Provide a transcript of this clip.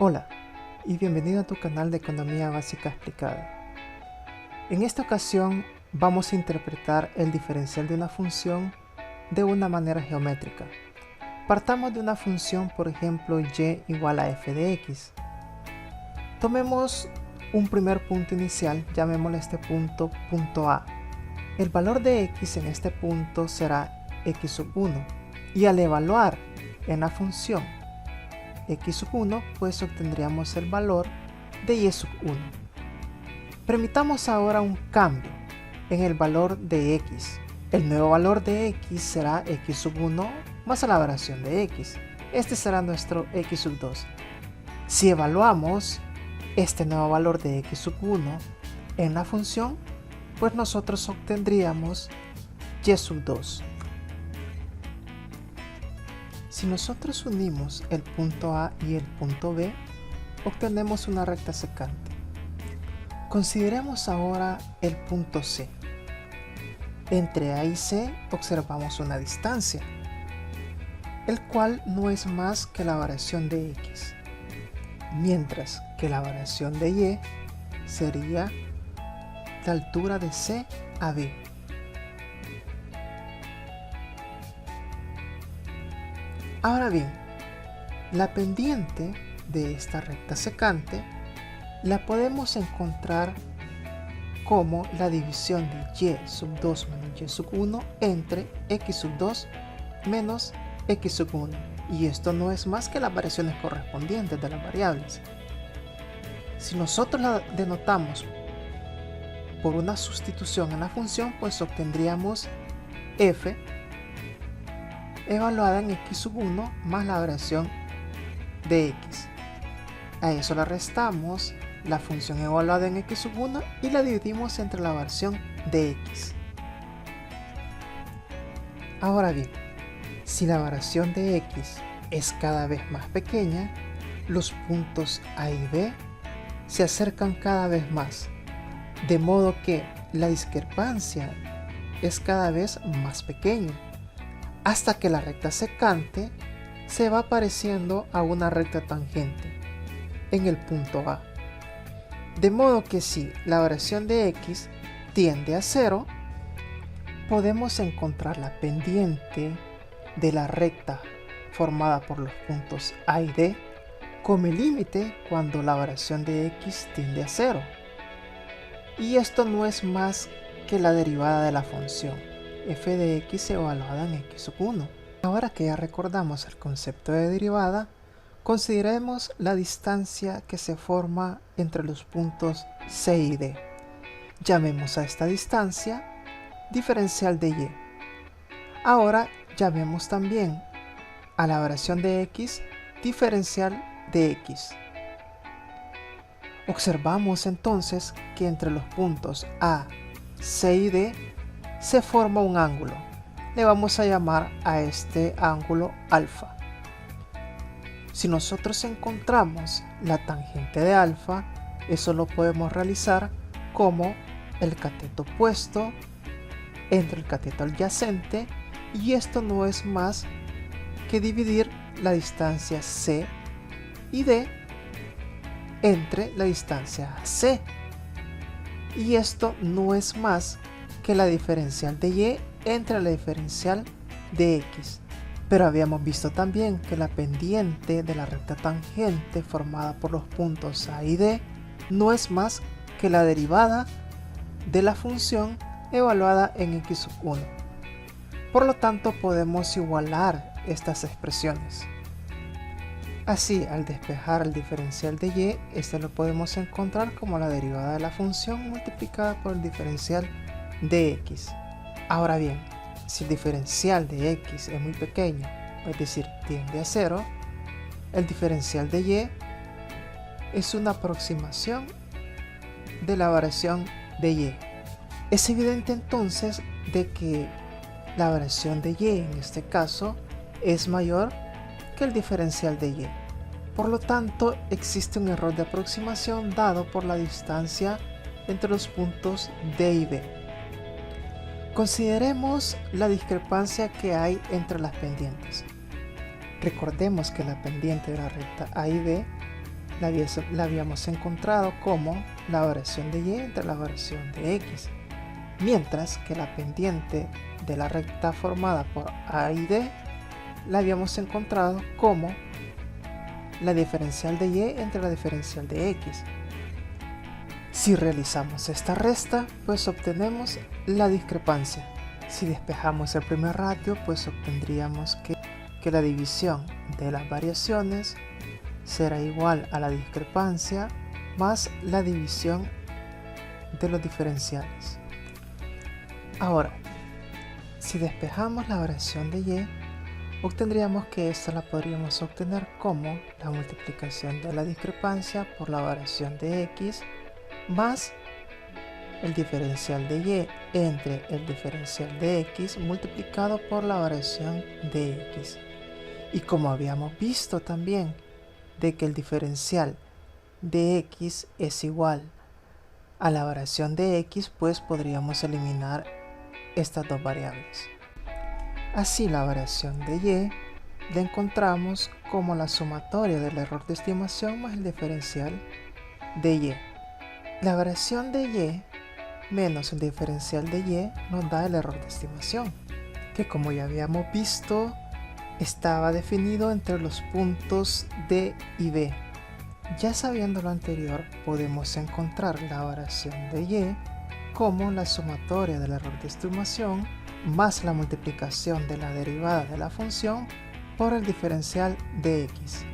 Hola y bienvenido a tu canal de Economía Básica Explicada. En esta ocasión vamos a interpretar el diferencial de una función de una manera geométrica. Partamos de una función, por ejemplo, y igual a f de x. Tomemos un primer punto inicial, llamémosle este punto A. El valor de x en este punto será x sub 1 y al evaluar en la función x sub 1, pues obtendríamos el valor de y sub 1. Permitamos ahora un cambio en el valor de x. El nuevo valor de x será x sub 1 más la variación de x. Este será nuestro x sub 2. Si evaluamos este nuevo valor de x sub 1 en la función, pues nosotros obtendríamos y sub 2. Si nosotros unimos el punto A y el punto B, obtenemos una recta secante. Consideremos ahora el punto C. Entre A y C observamos una distancia, el cual no es más que la variación de x, mientras que la variación de y sería la altura de C a B. Ahora bien, la pendiente de esta recta secante la podemos encontrar como la división de y sub 2 menos y sub 1 entre x sub 2 menos x sub 1. Y esto no es más que las variaciones correspondientes de las variables. Si nosotros la denotamos por una sustitución en la función, pues obtendríamos f evaluada en x sub 1 más la variación de x. A eso le restamos la función evaluada en x sub 1 y la dividimos entre la variación de x. Ahora bien, si la variación de x es cada vez más pequeña, los puntos A y B se acercan cada vez más, de modo que la discrepancia es cada vez más pequeña, hasta que la recta secante se va pareciendo a una recta tangente en el punto A. De modo que si la variación de x tiende a 0, podemos encontrar la pendiente de la recta formada por los puntos A y D como el límite cuando la variación de x tiende a 0. Y esto no es más que la derivada de la función f de x evaluada en x sub 1. Ahora que ya recordamos el concepto de derivada, consideremos la distancia que se forma entre los puntos C y D. Llamemos a esta distancia diferencial de y. Ahora llamemos también a la variación de x diferencial de x. Observamos entonces que entre los puntos A, C y D se forma un ángulo. Le vamos a llamar a este ángulo alfa. Si nosotros encontramos la tangente de alfa, eso lo podemos realizar como el cateto opuesto entre el cateto adyacente, y esto no es más que dividir la distancia C y D entre la distancia C. Y esto no es más que la diferencial de y entre la diferencial de x. Pero habíamos visto también que la pendiente de la recta tangente formada por los puntos A y D no es más que la derivada de la función evaluada en x sub 1. Por lo tanto, podemos igualar estas expresiones. Así, al despejar el diferencial de y, este lo podemos encontrar como la derivada de la función multiplicada por el diferencial de x. Ahora bien, si el diferencial de x es muy pequeño, es decir, tiende a 0, el diferencial de y es una aproximación de la variación de y. Es evidente entonces de que la variación de y en este caso es mayor que el diferencial de y. Por lo tanto, existe un error de aproximación dado por la distancia entre los puntos D y B. Consideremos la discrepancia que hay entre las pendientes. Recordemos que la pendiente de la recta A y B la habíamos encontrado como la variación de y entre la variación de x, mientras que la pendiente de la recta formada por a y d la habíamos encontrado como la diferencial de y entre la diferencial de x. Si realizamos esta resta, pues obtenemos la discrepancia. Si despejamos el primer ratio, pues obtendríamos que la división de las variaciones será igual a la discrepancia más la división de los diferenciales. Ahora, si despejamos la variación de y, obtendríamos que esta la podríamos obtener como la multiplicación de la discrepancia por la variación de x más el diferencial de y entre el diferencial de x multiplicado por la variación de x. Y como habíamos visto también de que el diferencial de x es igual a la variación de x, pues podríamos eliminar estas dos variables. Así la variación de y la encontramos como la sumatoria del error de estimación más el diferencial de y. La variación de y menos el diferencial de y nos da el error de estimación, que como ya habíamos visto estaba definido entre los puntos D y B. Ya sabiendo lo anterior, podemos encontrar la variación de y como la sumatoria del error de estimación más la multiplicación de la derivada de la función por el diferencial de x.